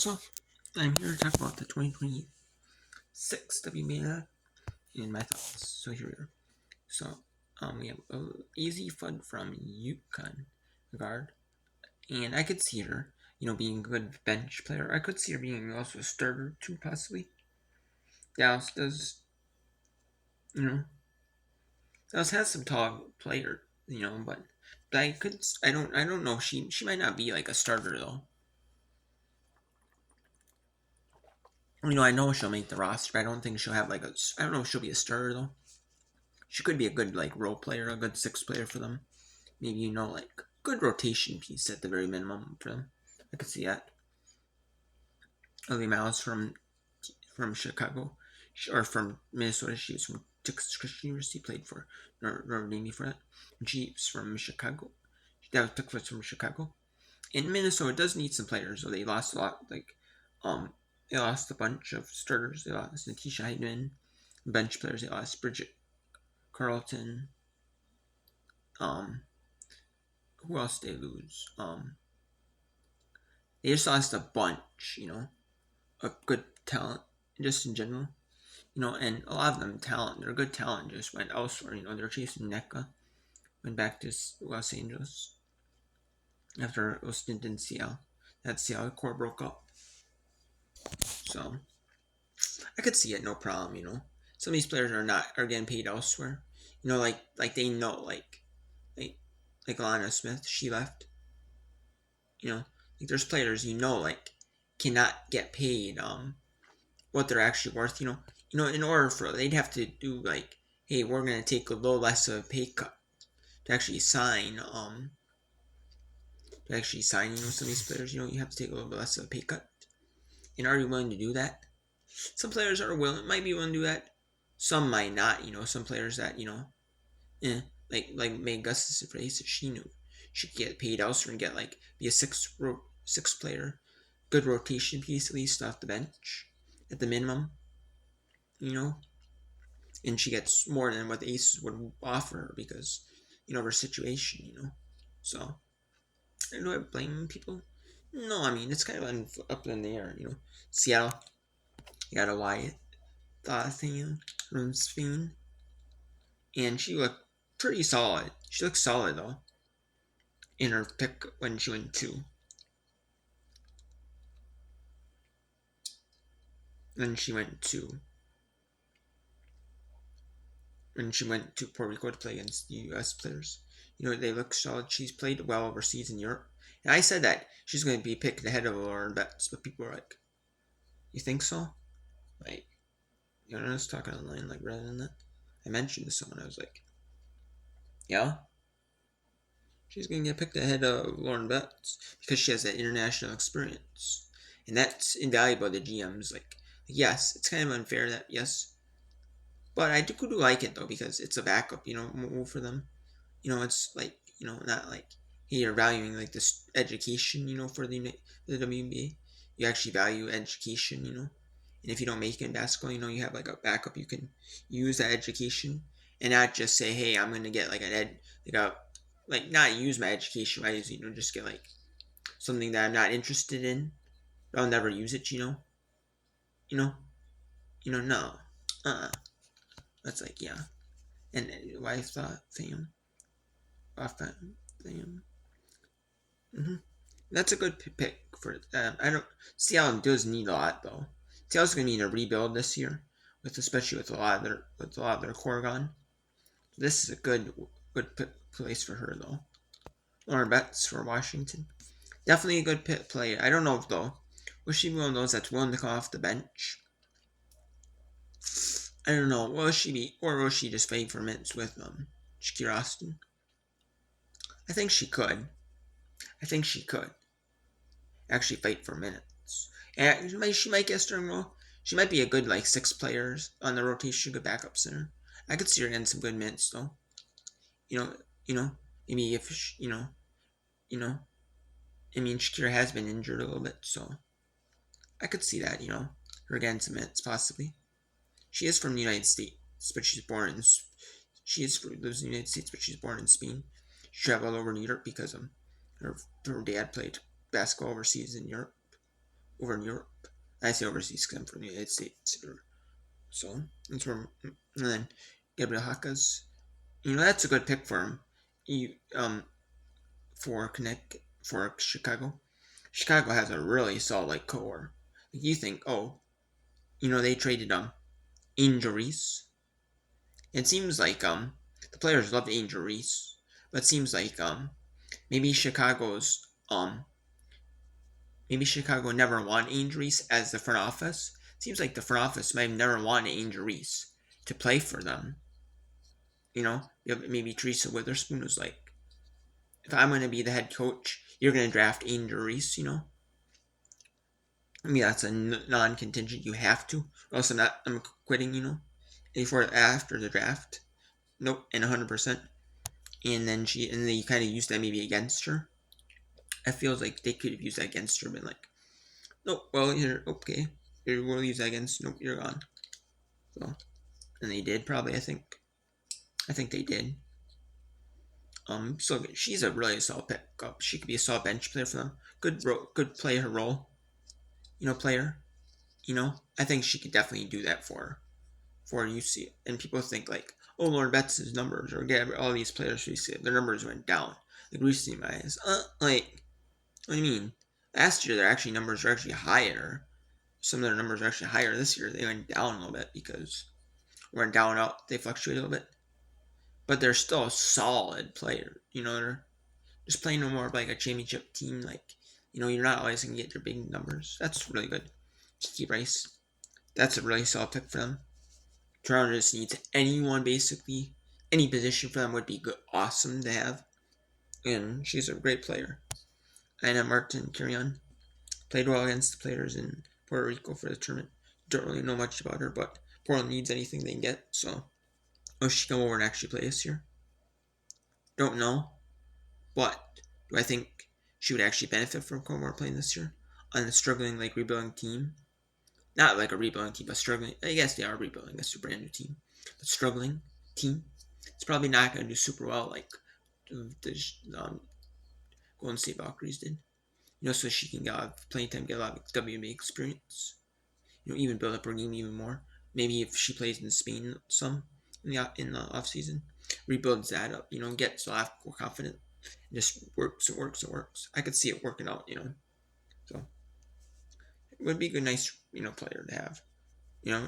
So, I'm here to talk about the 2026 WNBA and my thoughts. So, here we are. So, we have Easy Fun from UConn, guard. And I could see her, being a good bench player. I could see her being also a starter, too, possibly. Dallas does, you know, Dallas has some tall player, but I don't know. She might not be like a starter, though. I know she'll make the roster, but I don't think she'll have I don't know if she'll be a starter, though. She could be a good role player, a good six player for them. Maybe good rotation piece at the very minimum for them. I could see that. Ellie Miles from Chicago, or from Minnesota. She was from Texas Christian University. Played for Notre Dame for that. And she's from Chicago. That was picked from Chicago. And Minnesota does need some players, so they lost a lot. They lost a bunch of starters. They lost Natisha Heidman, bench players. They lost Bridget Carlton. Who else did they lose? They just lost a bunch, of good talent, just in general. And a lot of them their good talent just went elsewhere. They're chasing NECA, went back to Los Angeles after a stint in Seattle. That Seattle core broke up. So, I could see it, no problem, Some of these players are getting paid elsewhere. They know, like Alana Smith, she left. There's players cannot get paid what they're actually worth. In order for they'd have to do hey, we're gonna take a little less of a pay cut to actually sign some of these players. You have to take a little bit less of a pay cut. And are you willing to do that? Some players might be willing to do that. Some might not. Some players that like May Augustus Race, she knew she could get paid elsewhere and get be a six player, good rotation piece at least off the bench at the minimum, and she gets more than what the Aces would offer her because of her situation, So, do I blame people? No, I mean it's kind of up in the air, Seattle, you got a Wyatt thing from Spain, and she looked pretty solid. She looked solid though in her pick when she went two. When she went to Puerto Rico to play against the U.S. players. They look solid. She's played well overseas in Europe. And I said that she's going to be picked ahead of Lauren Betts, but people are like, you think so? I was talking online rather than that. I mentioned to someone, I was like, yeah? She's going to get picked ahead of Lauren Betts because she has that international experience. And that's invaluable to GMs. Yes, it's kind of unfair that, yes. But I do like it, though, because it's a backup, move for them. It's not hey, you're valuing this education, for the WNBA. You actually value education, And if you don't make it in basketball, you have a backup. You can use that education and not just say, hey, I'm gonna get not use my education. I just get something that I'm not interested in. But I'll never use it, No. That's yeah. And why thought fam. Mm-hmm. That's a good pick for. I don't. Seattle does need a lot though. Seattle's going to need a rebuild this year, especially with a lot of their core gone. This is a good place for her though. Lauren Betts for Washington, definitely a good player. I don't know though. Was she one of those that's willing to come off the bench? I don't know. Will she be, or will she just fade for minutes with Shakira Austin? I think she could. Actually fight for minutes. And she might get a starting role. She might be a good six players on the rotation, good backup center. I could see her getting some good minutes though. Maybe if I mean Shakira has been injured a little bit, so I could see that, her getting some minutes possibly. She is from the United States, but lives in the United States, but she's born in Spain. She traveled over to Europe because her dad played basketball overseas in Europe. over in Europe. I say overseas because I'm from the United States. So that's where. And then Gabriel Hakas. That's a good pick for him. You for Connect for Chicago. Chicago has a really solid core. You think, oh, they traded Angel Reese. It seems like the players love Angel Reese, but it seems like maybe Chicago's maybe Chicago never wanted Angel Reese as the front office. It seems like the front office might have never wanted Angel Reese to play for them. Maybe Teresa Witherspoon was like, if I'm going to be the head coach, you're going to draft Angel Reese. I mean, that's a non-contingent. You have to. Or else I'm quitting. Before after the draft. Nope, and 100%. And then they kind of used that maybe against her. I feel like they could have used that against her, been like, nope, well, here, okay, here, we'll use that against, nope, you're gone. So, and they did probably, I think they did. So she's a really solid pickup. She could be a solid bench player for them. Good play her role. Player. I think she could definitely do that for UC. And people think like, oh, Lauren Betts' numbers or all these players we see, their numbers went down. Like recently, my eyes, like, what do you mean? Last year, their numbers are actually higher. Some of their numbers are actually higher this year. They went down a little bit because we're down out. They fluctuate a little bit, but they're still a solid player. They're just playing more of like a championship team. Like, you're not always gonna get their big numbers. That's really good. Kiki Rice, that's a really solid pick for them. Toronto just needs anyone basically. Any position for them would be good, awesome to have, and she's a great player. Anna Martin Carrion played well against the players in Puerto Rico for the tournament. Don't really know much about her, but Portland needs anything they can get. So, will she come over and actually play this year? Don't know, but do I think she would actually benefit from coming over playing this year on a struggling rebuilding team? Not like a rebuilding team, but struggling. I guess they are rebuilding. It's a brand new team, but struggling team. It's probably not going to do super well like the Golden State Valkyries did. So she can get playing time, get a lot of WNBA experience. Even build up her game even more. Maybe if she plays in Spain some in the off season, rebuilds that up. Gets a lot more confident. It just works. It works. It works. I could see it working out. So it would be a good, nice player to have.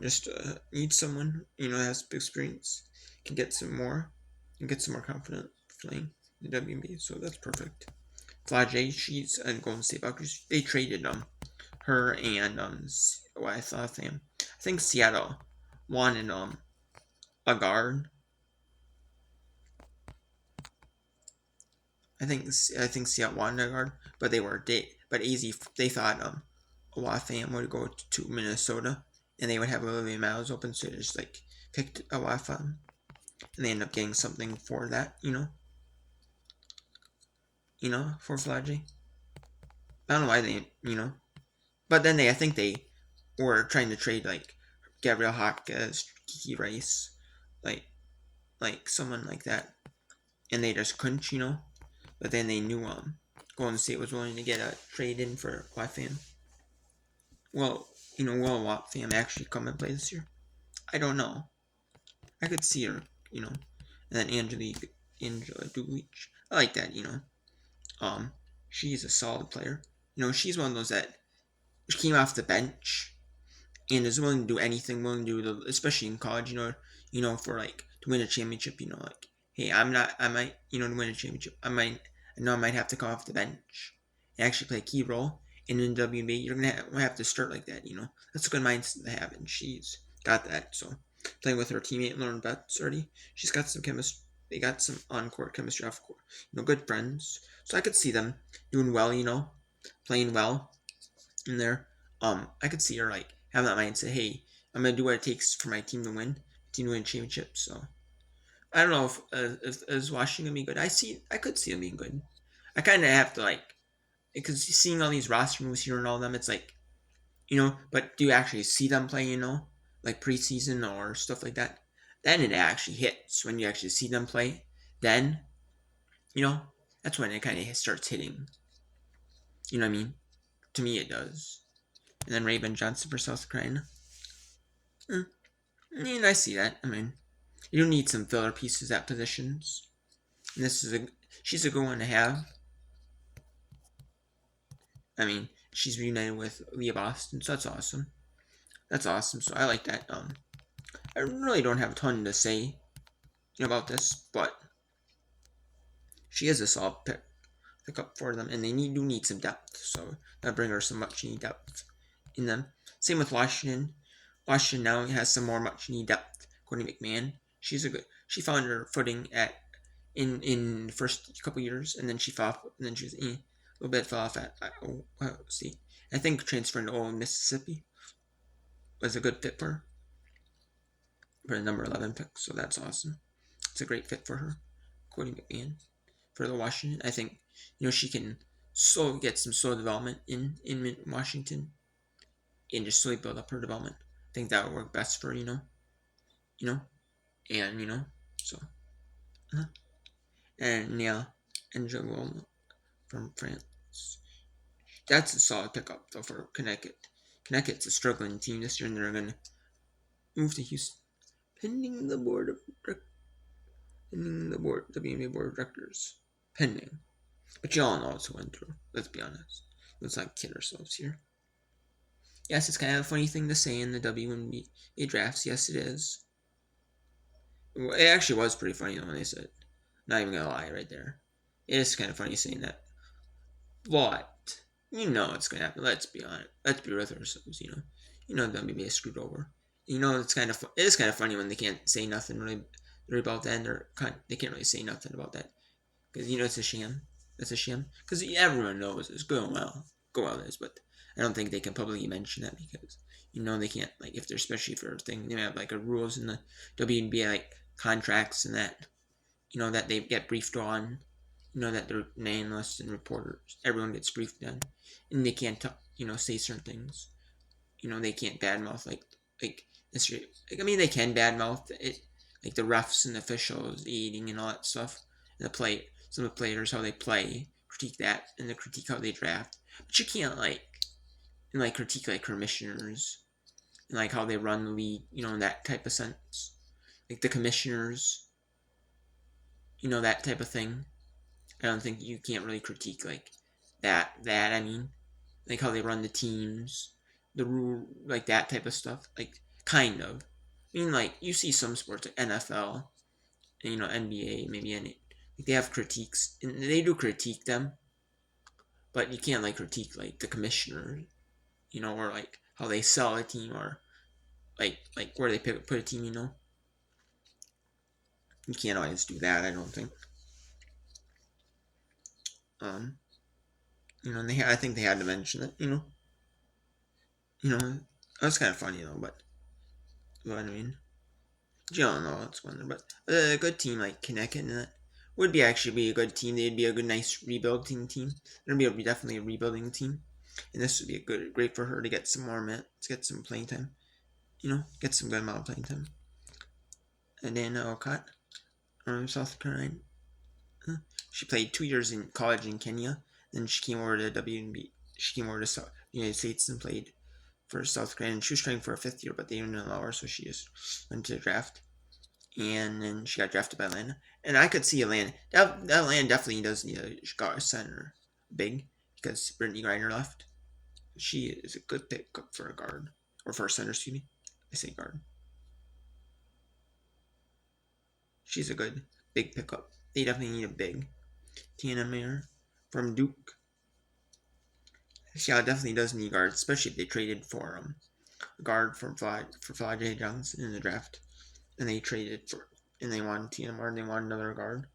Just need someone has experience, can get some more, and get some more confident playing in the WNBA. So that's perfect. Flage, she's in Golden State Valkyries. They traded her and I think Seattle wanted a guard. I think Seattle wanted a guard, but they thought Wafam would go to Minnesota and they would have Olivia Miles open, so they just picked Wafam and they end up getting something for that, for Flage. I don't know why they, but then I think they were trying to trade Gabriel Hawkes, Kiki Rice, like someone like that, and they just couldn't, But then they knew Golden State was willing to get a trade in for Wafam. Well, will Wafam actually come and play this year? I don't know. I could see her, and then Angela Dulich. I like that, She's a solid player. She's one of those that came off the bench and is willing to do anything, willing to do, especially in college, for to win a championship, hey, I might, to win a championship, I know I might have to come off the bench and actually play a key role. And in WNBA, you're gonna have to start like that, That's a good mindset to have, and she's got that. So playing with her teammate Lauren Betts already, she's got some chemistry. They got some on-court chemistry, off-court, good friends. So I could see them doing well, playing well in there. I could see her having that mindset. Hey, I'm gonna do what it takes for my team to win championships. So I don't know if is Washington be good. I could see them being good. I kind of have to because seeing all these roster moves here and all of them, it's but do you actually see them play? Preseason or stuff like that? Then it actually hits when you actually see them play. Then, that's when it kind of starts hitting. You know what I mean? To me, it does. and then Raven Johnson for South Carolina. I mean, I see that. I mean, you do need some filler pieces at positions. And she's a good one to have. I mean, she's reunited with Leah Boston, so that's awesome. That's awesome. So I like that. I really don't have a ton to say about this, but she is a solid pick up for them, and they do need some depth. So that bring her some much needed depth in them. Same with Washington. Washington now has some more much needed depth. According to McMahon, she found her footing in the first couple years, and then she fell off, and then she was a little bit fell off at Ohio State. I think transferring to Ole Mississippi was a good fit for the number 11 pick, so that's awesome. It's a great fit for her, according to McMahon. For the Washington, I think she can get some slow development in Washington, and just slowly build up her development. I think that would work best for and so. And yeah, Angela from France. That's a solid pickup though for Connecticut. Connecticut's a struggling team this year, and they're gonna move to Houston, pending the WNBA board of directors. Pending, but y'all know what's going through. Let's be honest. Let's not kid ourselves here. Yes, it's kind of a funny thing to say in the WNBA drafts. Yes, it is. It actually was pretty funny when they said it. Not even gonna lie, right there. It is kind of funny saying that. But it's gonna happen. Let's be honest. Let's be with ourselves. WNBA is screwed over. It is kind of funny when they can't say nothing really about that. They can't really say nothing about that because it's a sham. It's a sham because everyone knows it's going well. But I don't think they can publicly mention that because they can't, like, if they're, especially for a thing, they have like a rules in the WNBA, like contracts and that that they get briefed on, that their analysts and reporters, everyone gets briefed on, and they can't say certain things. They can't badmouth like history. I mean, they can badmouth it, like the refs and the officials eating and all that stuff, and some of the players, how they play, critique that, and the critique how they draft. But you can't critique like commissioners and like how they run the league, in that type of sense. Like the commissioners, that type of thing. I don't think you can't really critique like that. I mean, like how they run the teams, the rule, like that type of stuff. Like kind of. I mean, like you see some sports like NFL, and NBA, maybe any. Like they have critiques, and they do critique them, but you can't like critique like the commissioner, or like how they sell a team, or like where they put a team. You can't always do that. I don't think. And I think they had to mention it. That's kind of funny though, but I mean, you don't know what's going on. But a good team like Connecticut and that would actually be a good team. They'd be a good, nice rebuilding team. They'd be definitely a rebuilding team, and this would be great for her to get some more minutes, get some playing time. Get some good amount of playing time. And then Okot from South Carolina. She played 2 years in college in Kenya. Then she came over to WNBA. She came over to the United States and played for South Carolina. And she was trying for a 5th year, but they didn't allow her, so she just went to the draft. And then she got drafted by Atlanta. And I could see Atlanta. Atlanta definitely does need a center big because Brittany Griner left. She is a good pick for a guard. Or for a center, excuse me. I say guard. She's a good big pickup. They definitely need a big. Tiana Mayer from Duke. Yeah, definitely does need guards, especially if they traded for a guard for Flajay Johnson in the draft, and they wanted Tiana Mayer, and they want another guard.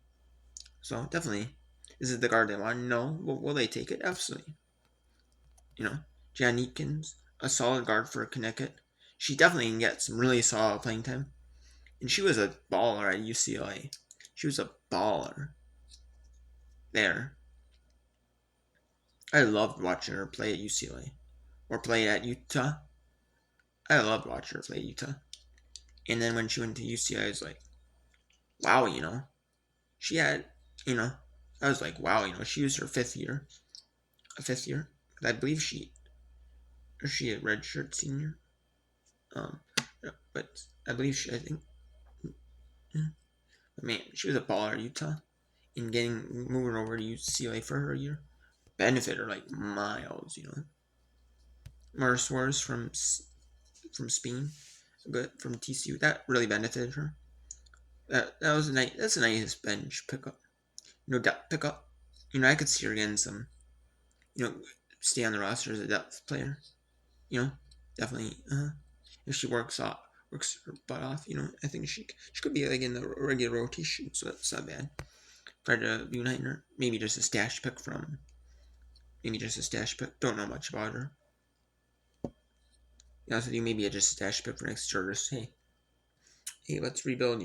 So definitely, is it the guard they want? No. Will they take it? Absolutely. Jan Eakins, a solid guard for Connecticut. She definitely can get some really solid playing time, and she was a baller at UCLA. She was a baller there. I loved watching her play at UCLA or play at Utah. I loved watching her play at Utah. And then when she went to UCLA, I was like, wow, she had, I was like, wow, she was her 5th year. A 5th year. I believe or she a redshirt senior. Um, but I believe I think, man, she was a baller at Utah. In getting moving over to UCLA for her year, benefit her like miles. Mara Suarez from Spain, good from TCU. That really benefited her. That was a nice. That's a nice bench pickup. Depth pickup. I could see her getting some. You know, stay on the roster as a depth player. You know, definitely. If she works her butt off. I think she could be like in the regular rotation, so that's not bad. Try to unite her. Maybe just a stash pick from. Maybe just a stash pick. Don't know much about her. Yeah, so maybe just a stash pick for next year. Just hey, let's rebuild.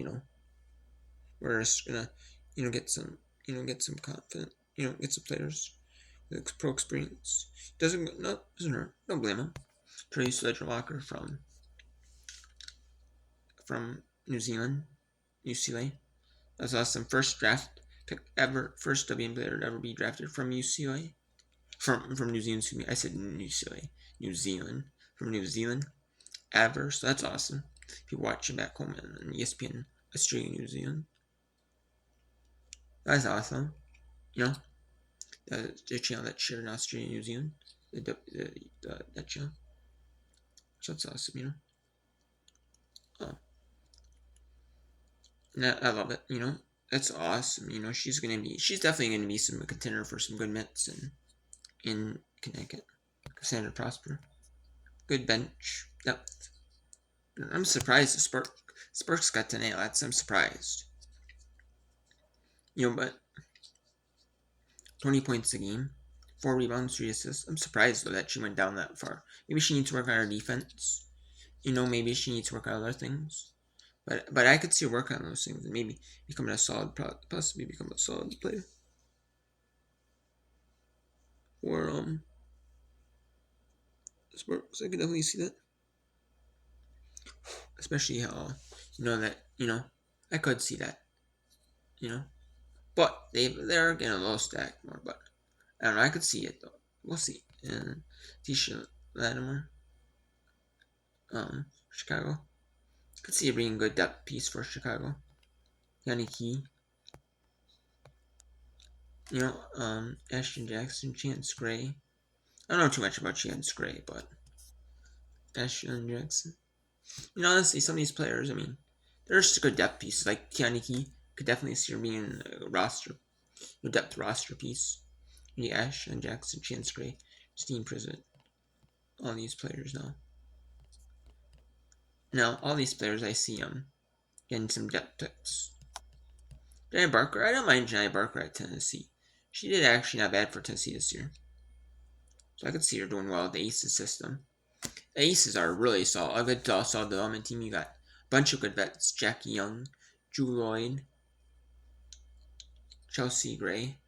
We're just gonna, get some confident. Get some players with pro experience. Doesn't hurt. Don't blame him. Trace Ledger Walker from New Zealand, UCLA. That's awesome. First draft pick ever. First WNBA player to ever be drafted from UCLA. From New Zealand. Excuse me. I said UCLA. New Zealand. From New Zealand ever. So that's awesome. People watching back home on ESPN Australia, New Zealand. That's awesome. The channel that shared in Australia, New Zealand. That channel. So that's awesome. I love it. That's awesome. She's definitely gonna be some contender for some good minutes in Connecticut. Cassandra Prosper, good bench depth. I'm surprised the Sparks got 10 outlets. I'm surprised. But 20 points a game, 4 rebounds, 3 assists. I'm surprised though that she went down that far. Maybe she needs to work on her defense. Maybe she needs to work on other things. But I could see her work on those things and maybe becoming a solid, possibly become a solid player. Or Sparks, I could definitely see that. Especially how I could see that. But they're getting a little stacked more. But I don't know. I could see it though. We'll see. And Tisha Latimer, Chicago. Could see it being a good depth piece for Chicago. Yanni Key. Ashton Jackson, Chance Gray. I don't know too much about Chance Gray, but Ashton Jackson. Honestly, some of these players, they're just good depth pieces. Like Tiani Key, could definitely see her being a depth roster piece. Ashton Jackson, Chance Gray, Steam Privet. All these players now. Now, all these players I see getting some depth picks. Jenny Barker, I don't mind Jenny Barker at Tennessee. She did actually not bad for Tennessee this year. So I could see her doing well with the Aces system. The Aces are really solid. A good solid development team. You got a bunch of good vets. Jackie Young, Drew Lloyd, Chelsea Gray,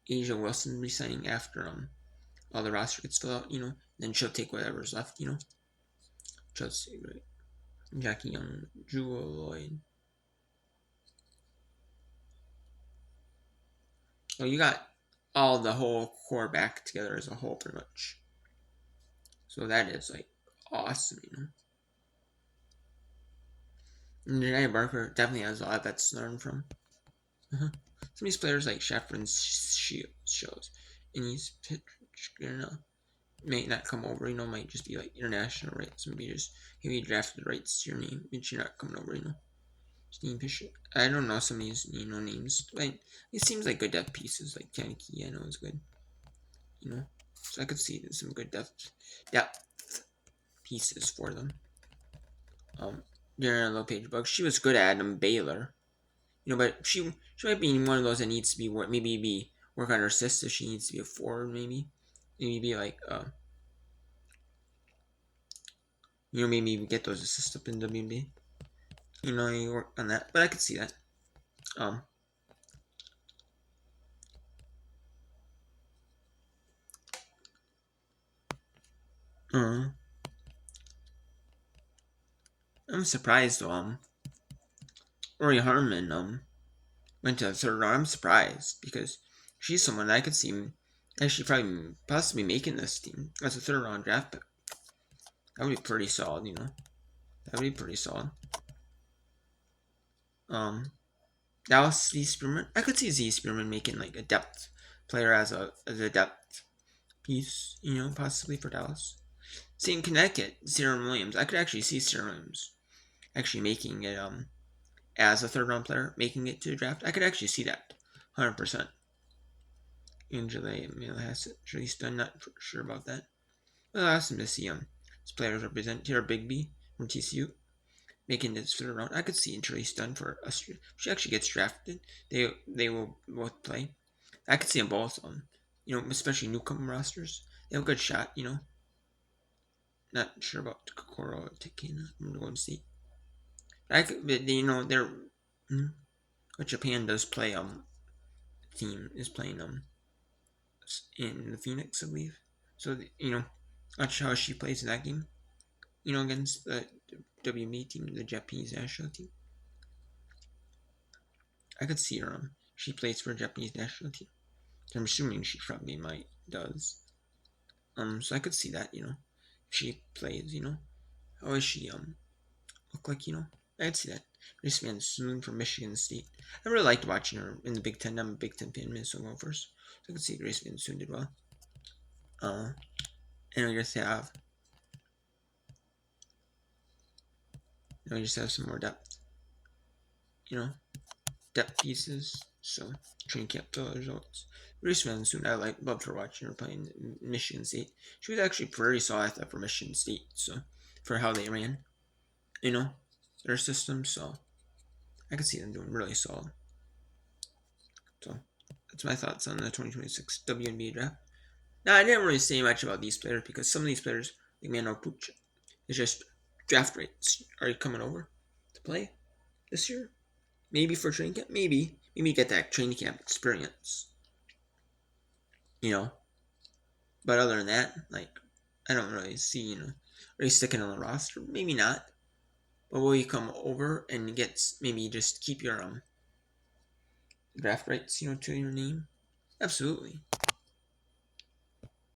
Asia Wilson resigning after all the roster gets filled out, then she'll take whatever's left, Chelsea Gray, Jackie Young, Drew Lloyd. Oh, you got all the whole core back together as a whole, pretty much. So that is like awesome, And Janae Barker definitely has a lot that's learned from. Some of these players like Sheffrin shows, and he's may not come over, might just be like international rights. Maybe he drafted rights to your name, but you're not coming over, Steam Bishop. I don't know some of these, names. Like, it seems like good depth pieces, like Taniki, I know is good. So I could see some good depth pieces for them. Darren LePage Bugs, she was good at Baylor. But she might be one of those that needs to be work on her assists if she needs to be a forward, maybe be like maybe get those assists up in WNBA. You work on that, but I could see that. I'm surprised though. Ori Harmon went to the third round. I'm surprised because she's someone that I could see Actually, probably possibly making this team as a third round draft pick. That would be pretty solid, you know. That would be pretty solid. Um, Dallas Z Spearman. I could see Z Spearman making like a depth player as a depth piece, you know, possibly for Dallas. See in Connecticut, Sarah Williams. I could actually see Sarah Williams actually making it as a third round player, making it to the draft. I could actually see that, 100%. Angela Milhasset, not sure about that. Well, awesome to see his players represent Tara Bigby from TCU making this third round. I could see Trace Dunn for us. If she actually gets drafted, they will both play. I could see them both. You know, especially newcomer rosters. They have a good shot. You know, not sure about Kokoro or Tekina from the Golden State. I could, but, you know, they're. But Japan does play team is playing in the Phoenix, I believe. So you know, watch how she plays in that game. You know, against the WNBA team, the Japanese national team. I could see her. She plays for a Japanese national team. So I'm assuming she probably might does. So I could see that. You know, if she plays. You know, how does she look like? You know, I could see that. Grace Van Soon from Michigan State. I really liked watching her in the Big Ten. I'm a Big Ten fan, Minnesota Gophers. So I could see Grace Van Soon did well. And we just have, we just have some more depth. You know, depth pieces. So training camp results. Reese Van Soon, I loved her watching her playing Michigan State. She was actually pretty solid for Michigan State. So for how they ran, you know, their system. So I could see them doing really solid. So that's my thoughts on the 2026 WNBA draft. Now I didn't really say much about these players because some of these players, like Mano Puch, is just draft rates. Are you coming over to play this year? Maybe for training camp. Maybe get that training camp experience. You know, but other than that, like I don't really see really sticking on the roster. Maybe not. But will you come over and get maybe just keep your draft rights to your name? Absolutely.